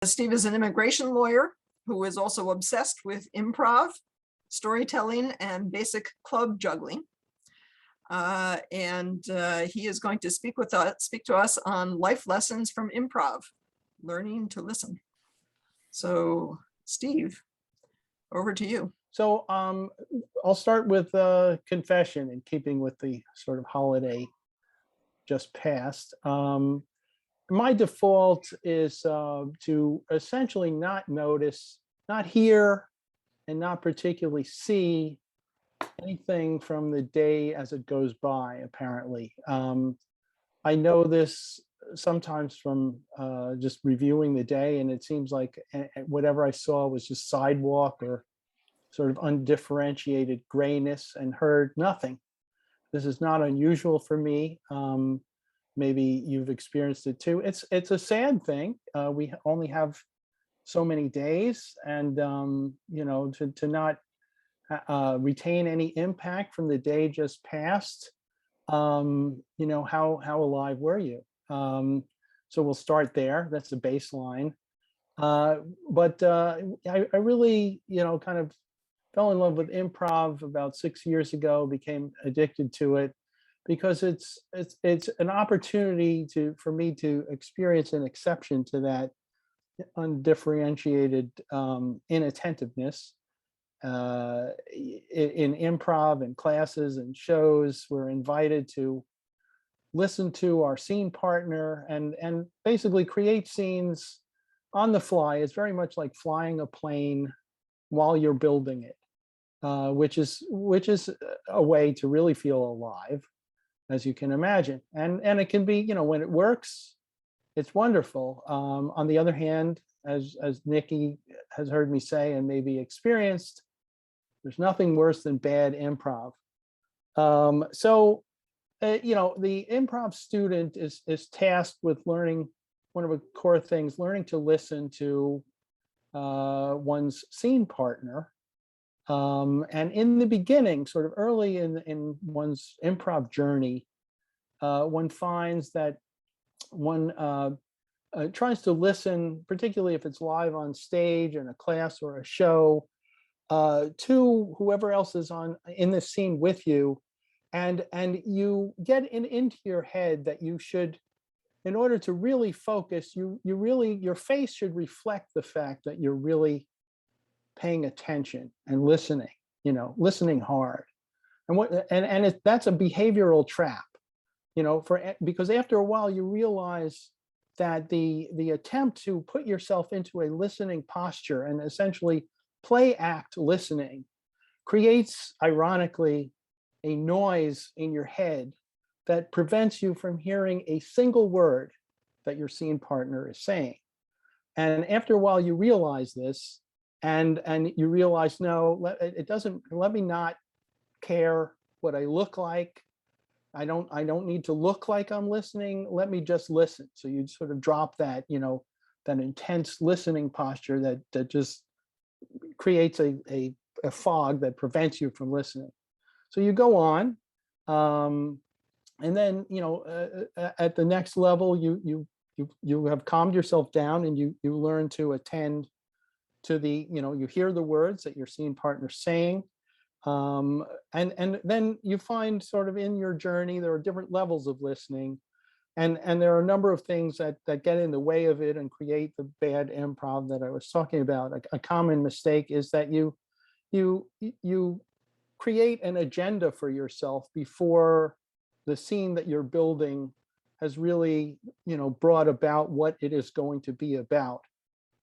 Steve is an immigration lawyer who is also obsessed with improv, storytelling, and basic club juggling. He is going to speak to us on life lessons from improv, learning to listen. So, Steve, over to you. So I'll start with a confession in keeping with the sort of holiday just passed. My default is to essentially not notice, not hear, and not particularly see anything from the day as it goes by, apparently. I know this sometimes from just reviewing the day, and it seems like whatever I saw was just sidewalk or sort of undifferentiated grayness, and heard nothing. This is not unusual for me. Maybe you've experienced it too. It's a sad thing. We only have so many days, and to not retain any impact from the day just passed. How alive were you? So we'll start there. That's the baseline. But I really, kind of fell in love with improv about 6 years ago, became addicted to it because it's an opportunity for me to experience an exception to that undifferentiated inattentiveness. In improv and classes and shows, we're invited to listen to our scene partner and basically create scenes on the fly. It's very much like flying a plane while you're building it, which is a way to really feel alive, as you can imagine. And it can be, when it works, it's wonderful. On the other hand, as Nikki has heard me say and maybe experienced, there's nothing worse than bad improv. The improv student is tasked with learning, one of the core things, learning to listen to one's scene partner. And in the beginning, sort of early in one's improv journey, one finds that one tries to listen, particularly if it's live on stage in a class or a show, to whoever else is in the scene with you, and you get into your head that you should, in order to really focus, your face should reflect the fact that you're really paying attention and listening, listening hard. And that's a behavioral trap, because after a while you realize that the attempt to put yourself into a listening posture and essentially play act listening creates, ironically, a noise in your head that prevents you from hearing a single word that your scene partner is saying. And after a while you realize this, and you realize, no, it doesn't, let me not care what I look like. I don't need to look like I'm listening. Let me just listen. So you sort of drop that, that intense listening posture that just creates a fog that prevents you from listening. So you go on, and then at the next level, you have calmed yourself down, and you learn to attend to you hear the words that your scene partner's saying, and then you find sort of in your journey there are different levels of listening. And there are a number of things that get in the way of it and create the bad improv that I was talking about. A common mistake is that you create an agenda for yourself before the scene that you're building has really, brought about what it is going to be about.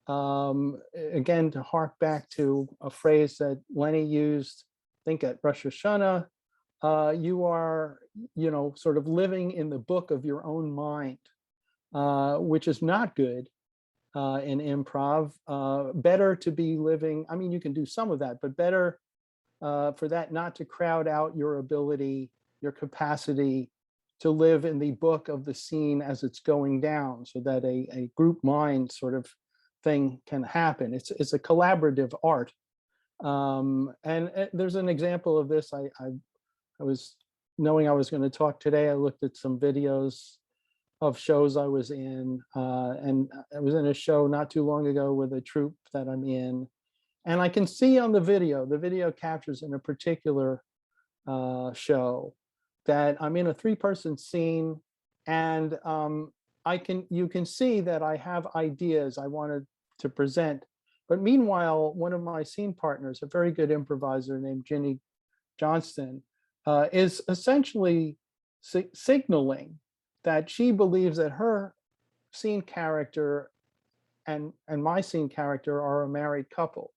Again, to hark back to a phrase that Lenny used, I think at Rosh Hashanah, you are, sort of living in the book of your own mind, which is not good in improv. Better to be living, I mean, you can do some of that, but better for that not to crowd out your ability, your capacity to live in the book of the scene as it's going down, so that a group mind sort of thing can happen. It's a collaborative art. And there's an example of this. I was, knowing I was going to talk today, I looked at some videos of shows I was in. And I was in a show not too long ago with a troupe that I'm in. And I can see on the video captures in a particular show that I'm in a 3-person scene, and you can see that I have ideas I wanted to present. But meanwhile, one of my scene partners, a very good improviser named Ginny Johnston, is essentially signaling that she believes that her scene character and my scene character are a married couple.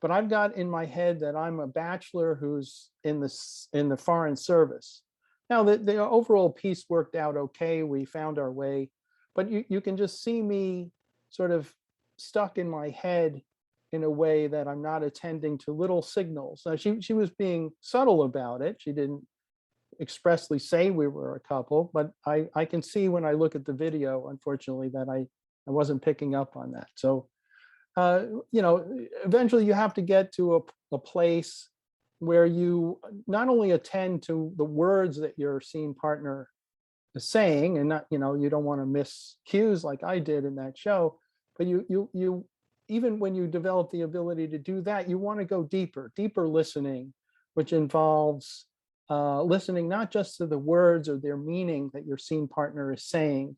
But I've got in my head that I'm a bachelor who's in the foreign service. Now the overall piece worked out okay. We found our way, but you can just see me sort of stuck in my head in a way that I'm not attending to little signals. Now she was being subtle about it. She didn't expressly say we were a couple, but I can see when I look at the video, unfortunately, that I wasn't picking up on that. So eventually you have to get to a place where you not only attend to the words that your scene partner is saying, and not, you don't want to miss cues like I did in that show, but you even when you develop the ability to do that, you want to go deeper listening, which involves listening not just to the words or their meaning that your scene partner is saying,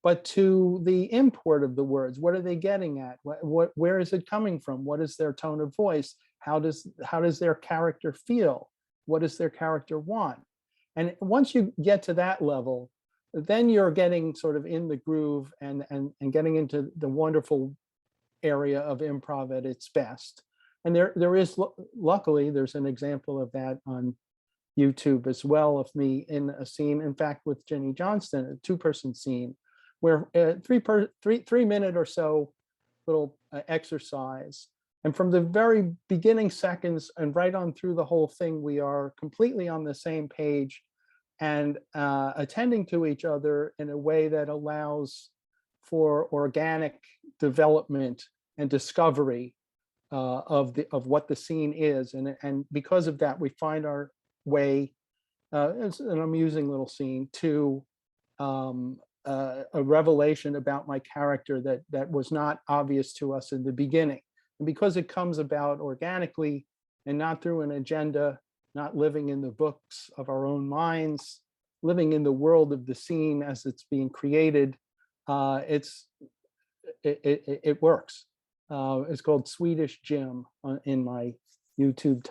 but to the import of the words. What are they getting at? Where is it coming from? What is their tone of voice? How does their character feel? What does their character want? And once you get to that level, then you're getting sort of in the groove and getting into the wonderful area of improv at its best. And there is, luckily, there's an example of that on YouTube as well, of me in a scene, in fact, with Jenny Johnston, a 2-person scene, where 3-minute or so little exercise. And from the very beginning seconds and right on through the whole thing, we are completely on the same page and attending to each other in a way that allows for organic development and discovery of what the scene is. And because of that, we find our way, it's an amusing little scene, to a revelation about my character that was not obvious to us in the beginning. And because it comes about organically and not through an agenda, not living in the books of our own minds, living in the world of the scene as it's being created, it works. It's called Swedish Jim in my YouTube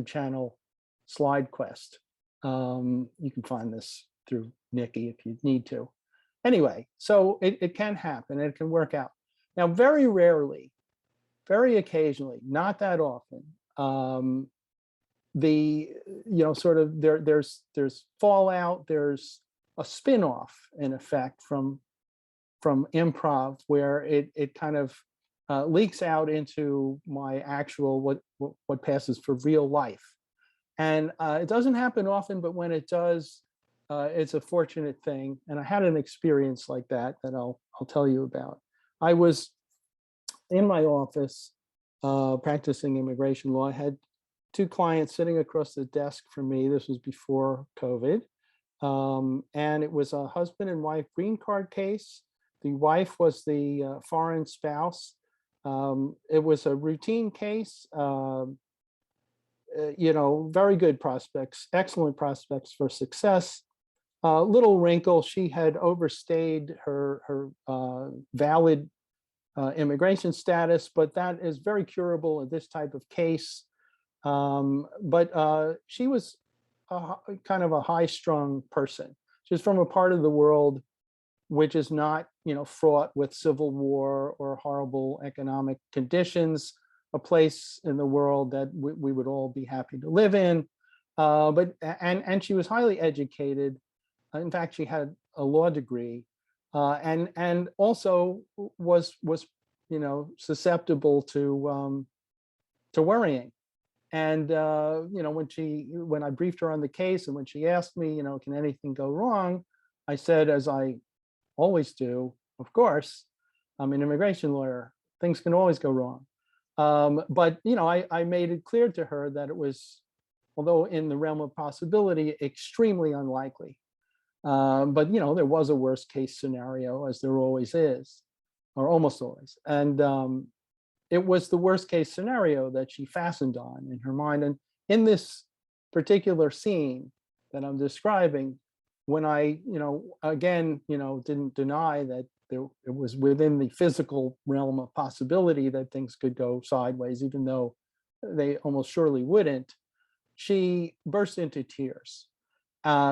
channel, Slide Quest. You can find this through Nikki if you need to. Anyway, so it can happen, it can work out. Now, very rarely, very occasionally, not that often, there's fallout, there's a spin-off, in effect, from improv, where it kind of leaks out into my actual what passes for real life. And it doesn't happen often, but when it does, it's a fortunate thing. And I had an experience like that I'll tell you about. I was in my office practicing immigration law. I had 2 clients sitting across the desk from me. This was before COVID. And it was a husband and wife green card case. The wife was the foreign spouse. It was a routine case. Very good prospects, excellent prospects for success. Little wrinkle, she had overstayed her valid immigration status, but that is very curable in this type of case. But she was kind of a high-strung person. She's from a part of the world which is not, fraught with civil war or horrible economic conditions, a place in the world that we would all be happy to live in. And she was highly educated. In fact, she had a law degree, and also was susceptible to worrying. And when I briefed her on the case, and when she asked me, can anything go wrong, I said, as I always do, of course, I'm an immigration lawyer. Things can always go wrong. But I made it clear to her that it was, although in the realm of possibility, extremely unlikely. But there was a worst case scenario, as there always is, or almost always. And it was the worst case scenario that she fastened on in her mind. And in this particular scene that I'm describing, when I, again, didn't deny that it was within the physical realm of possibility that things could go sideways, even though they almost surely wouldn't, she burst into tears,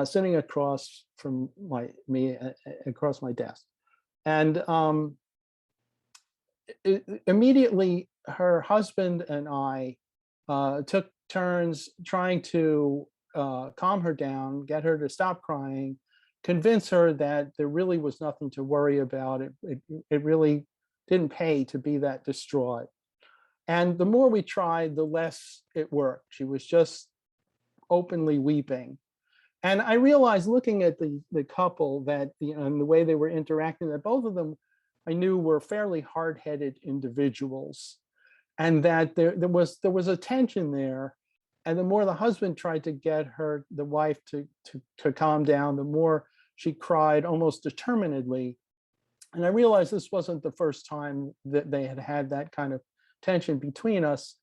sitting across from me across my desk. And immediately her husband and I took turns trying to calm her down, get her to stop crying, convince her that there really was nothing to worry about. It really didn't pay to be that distraught. And the more we tried, the less it worked. She was just openly weeping. And I realized, looking at the couple, that and the way they were interacting, that both of them I knew were fairly hard-headed individuals, and that there was a tension there. And the more the husband tried to get the wife to calm down, the more she cried almost determinedly. And I realized this wasn't the first time that they had had that kind of tension between us.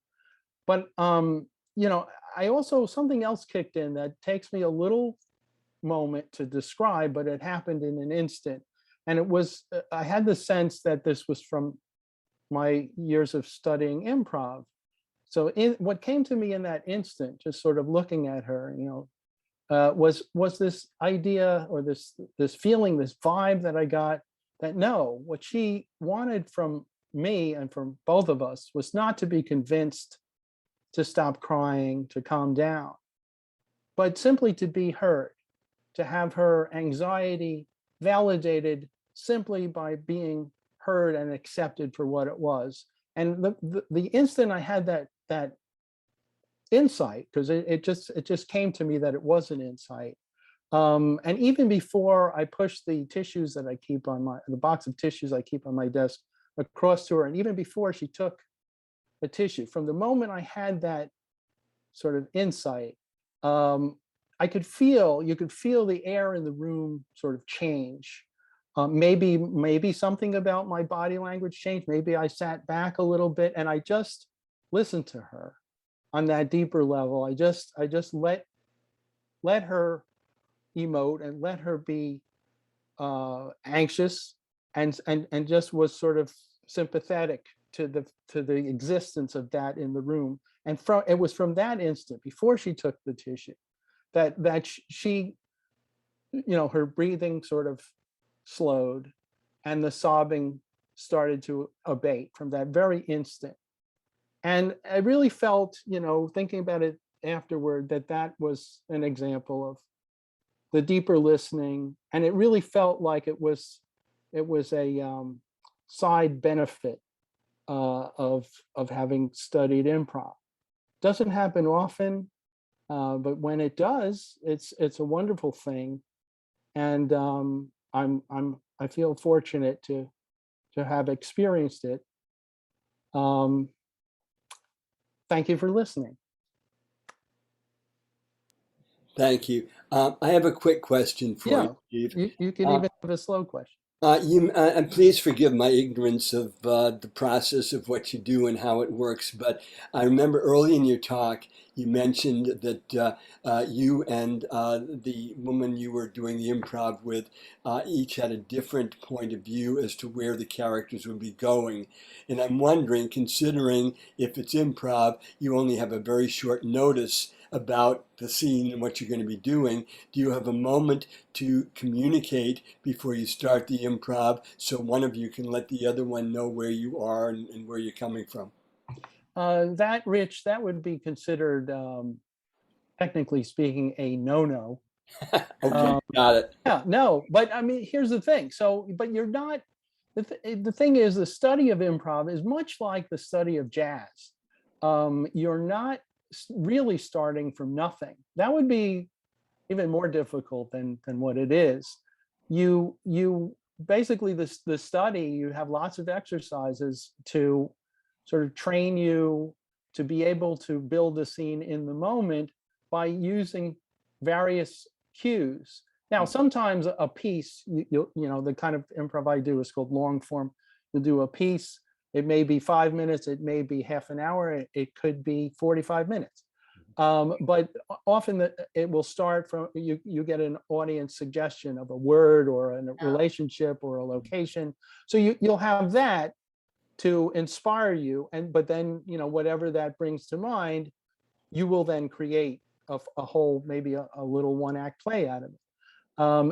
But I also, something else kicked in that takes me a little moment to describe, but it happened in an instant. And it was, I had the sense that this was from my years of studying improv. So what came to me in that instant, just sort of looking at her, was this idea, or this feeling, this vibe that I got, that no, what she wanted from me and from both of us was not to be convinced to stop crying, to calm down, but simply to be heard, to have her anxiety validated simply by being heard and accepted for what it was. And the instant I had that insight, because it just came to me that it was an insight. And even before I pushed the tissues that I keep on the box of tissues I keep on my desk across to her, and even before she took a tissue, from the moment I had that sort of insight, you could feel the air in the room sort of change. Maybe something about my body language changed. Maybe I sat back a little bit and I just listened to her on that deeper level. I just let her emote and let her be anxious, and just was sort of sympathetic to the existence of that in the room. And it was from that instant, before she took the tissue, that she, her breathing sort of slowed and the sobbing started to abate from that very instant. And I really felt, thinking about it afterward, that was an example of the deeper listening. And it really felt like it was a side benefit of having studied improv. Doesn't happen often, but when it does, it's a wonderful thing. And I feel fortunate to have experienced it. Thank you for listening. Thank you. I have a quick question for you, Steve. You can even have a slow question. And please forgive my ignorance of the process of what you do and how it works. But I remember early in your talk, you mentioned that you and the woman you were doing the improv with each had a different point of view as to where the characters would be going. And I'm wondering, considering if it's improv, you only have a very short notice about the scene and what you're going to be doing. Do you have a moment to communicate before you start the improv so one of you can let the other one know where you are and where you're coming from? Rich, that would be considered, technically speaking, a no-no. Okay, got it. Yeah, no, but I mean, here's the thing. But you're not, the thing is, the study of improv is much like the study of jazz. You're not really starting from nothing. That would be even more difficult than what it is. You basically, the study, you have lots of exercises to sort of train you to be able to build a scene in the moment by using various cues. Now, sometimes a piece, the kind of improv I do is called long form. You'll do a piece. It may be 5 minutes. It may be half an hour. It could be 45 minutes. But often it will start from you get an audience suggestion of a word or a relationship or a location. So you'll have that to inspire you, but then whatever that brings to mind, you will then create a whole, maybe a little one-act play out of it.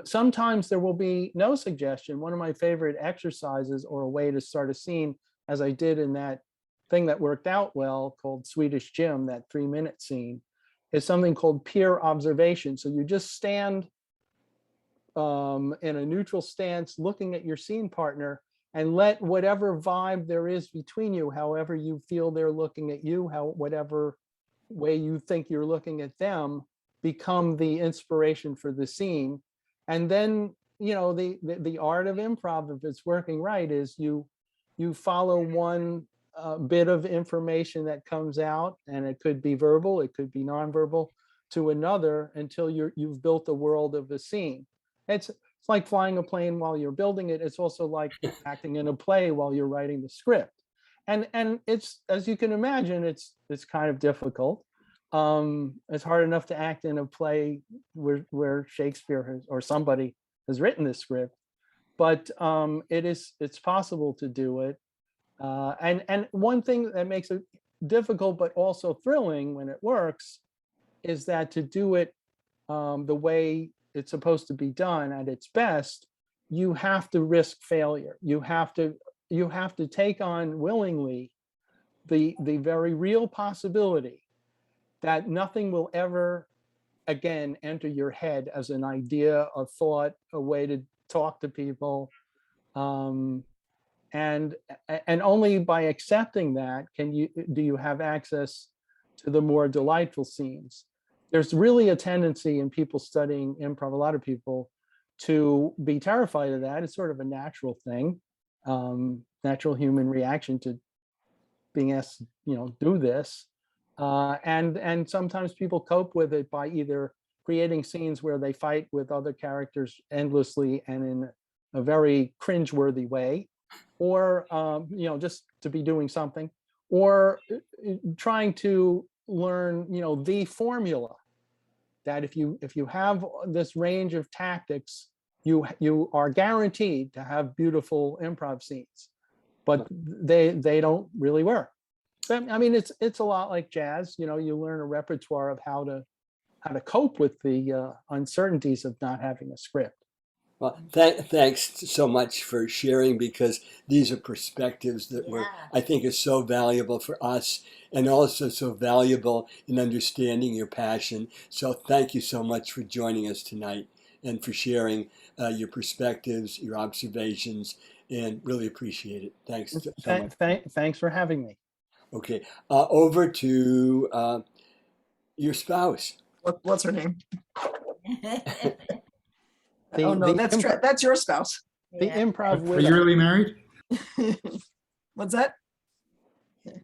Sometimes there will be no suggestion. One of my favorite exercises or a way to start a scene, as I did in that thing that worked out well called Swedish Gym, that 3-minute scene, is something called peer observation. So you just stand in a neutral stance looking at your scene partner and let whatever vibe there is between you, however you feel they're looking at you, whatever way you think you're looking at them, become the inspiration for the scene. And then the art of improv, if it's working right, is you follow one bit of information that comes out, and it could be verbal, it could be nonverbal, to another until you've built the world of a scene. It's like flying a plane while you're building it. It's also like acting in a play while you're writing the script. And it's, as you can imagine, it's kind of difficult. It's hard enough to act in a play where Shakespeare or somebody has written the script, but it's possible to do it. And one thing that makes it difficult but also thrilling when it works is that to do it the way it's supposed to be done at its best, you have to risk failure. You have to take on willingly the very real possibility that nothing will ever again enter your head as an idea, a thought, a way to talk to people. And only by accepting that do you have access to the more delightful scenes. There's really a tendency in people studying improv, a lot of people, to be terrified of that. It's sort of a natural thing, natural human reaction to being asked, do this. And sometimes people cope with it by either creating scenes where they fight with other characters endlessly and in a very cringeworthy way, or just to be doing something, or trying to learn the formula that if you have this range of tactics, you are guaranteed to have beautiful improv scenes, but they don't really work. I mean, it's a lot like jazz. You learn a repertoire of how to cope with the uncertainties of not having a script. Well, thanks so much for sharing, because these are perspectives that I think is so valuable for us, and also so valuable in understanding your passion. So thank you so much for joining us tonight and for sharing your perspectives, your observations, and really appreciate it. Thanks so much. Thanks for having me. Okay, over to your spouse. What's her name? Oh no, that's your spouse. The improv widow. Are you really married? What's that? Okay.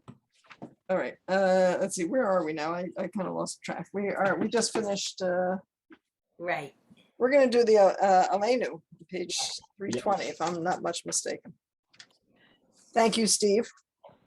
All right. Let's see. Where are we now? I kind of lost track. We just finished. Right. We're going to do the Alenu, page 320, if I'm not much mistaken. Thank you, Steve.